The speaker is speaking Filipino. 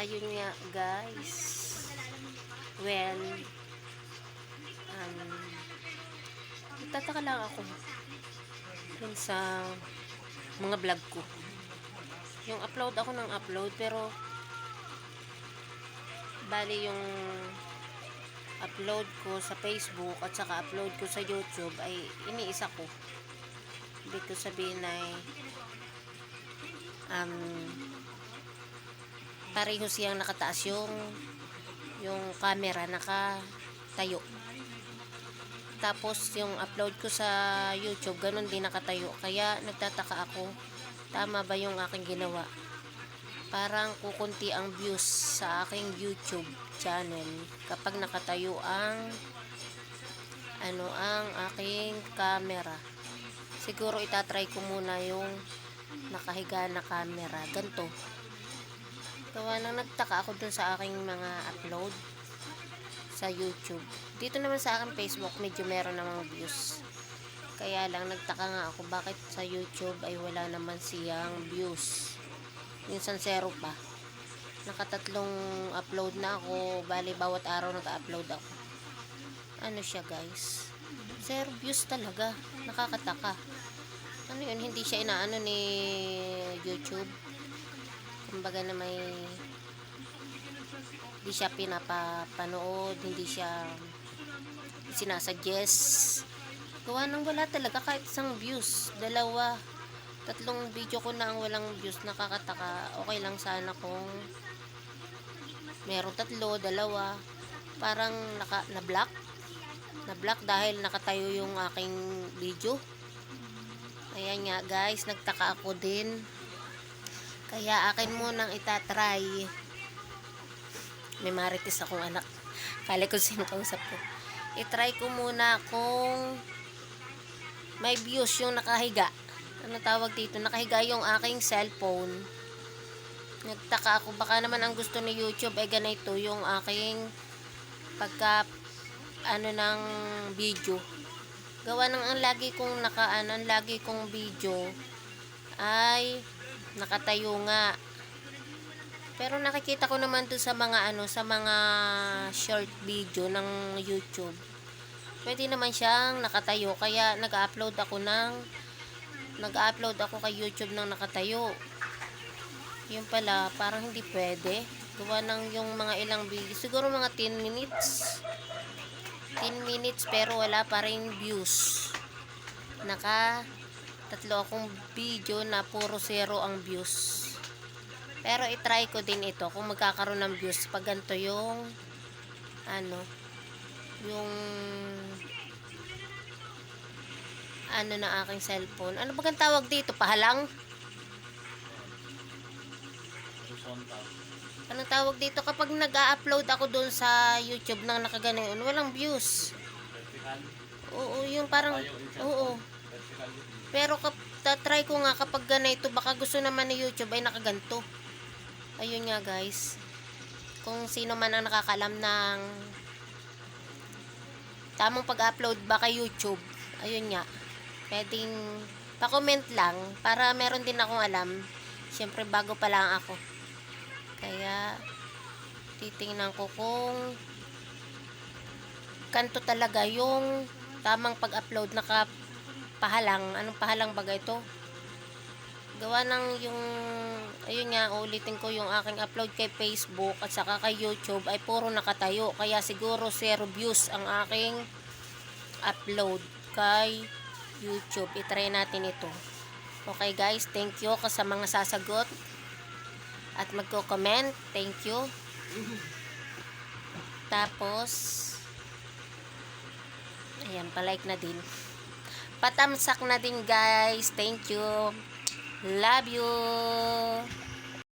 Ayun nga guys. Well, nagtataka lang ako dun sa mga vlog ko. Yung upload ako ng upload, pero bali yung upload ko sa Facebook at saka upload ko sa YouTube ay iniisa ko. Ibig ko sabihin ay pareho siyang nakataas yung camera nakatayo. Tapos yung upload ko sa YouTube ganun din nakatayo. Kaya nagtataka ako, tama ba yung aking ginawa? Parang kukunti ang views sa aking YouTube channel kapag nakatayo ang aking camera. Siguro itatry ko muna yung nakahiga na camera. Ganto. Gawa nang nagtaka ako dun sa aking mga upload sa YouTube. Dito naman sa aking Facebook, medyo meron namang views. Kaya lang, nagtaka nga ako bakit sa YouTube ay wala naman siyang views. Minsan zero pa. Nakatatlong upload na ako. Bali, bawat araw nag-upload ako. Ano siya guys? Zero views talaga. Nakakataka. Ano yun? Hindi siya inaano ni YouTube. Kumbaga na hindi siya pinapapanood, hindi siya sinasuggest. Gawa nang wala talaga kahit isang views. 2, 3 video ko na ang walang views. Nakakataka. Okay lang sana kung meron 3, 2. Parang na-block dahil nakatayo yung aking video. Ayan nga guys, nagtaka ako din. Kaya akin munang itatry. May marites akong anak. Kala ko sino kausap ko. I-try ko muna kung may views yung nakahiga. Ano tawag dito? Nakahiga yung aking cellphone. Nagtaka ako. Baka naman ang gusto ni YouTube ay ganito yung aking pagka ng video. Gawa ng ang lagi kong ang lagi kong video ay nakatayo nga. Pero nakikita ko naman to sa mga sa mga short video ng YouTube. Pwede naman siyang nakatayo, kaya nag-upload ako kay YouTube ng nakatayo. Yun pala, parang hindi pwede. Gawa ng yung mga ilang video, siguro mga 10 minutes. 10 minutes pero wala pa ring views. Tatlo akong video na puro 0 ang views. Pero i-try ko din ito kung magkakaroon ng views pag ganito yung na aking cellphone. Ano ba ang tawag dito? Pahalang? Anong tawag dito kapag nag-a-upload ako doon sa YouTube nang nakaganayon, walang views. Oo, yung parang oo. Pero try ko nga kapag ganito, baka gusto naman ni YouTube ay nakaganto. Ayun nga guys. Kung sino man ang nakakalam ng tamang pag-upload ba kay YouTube, ayun nga. Pwedeng pa-comment lang para meron din akong alam. Siyempre bago pa lang ako. Kaya titingnan ko kung kanto talaga yung tamang pag-upload pahalang. Anong pahalang baga ito? Gawa ng ayun nga, ulitin ko yung aking upload kay Facebook at saka kay YouTube ay puro nakatayo. Kaya siguro 0 views ang aking upload kay YouTube. I-try natin ito. Okay guys, thank you sa mga sasagot at magko-comment. Thank you. Tapos ayan, palike na din. Patamsak na din guys. Thank you. Love you.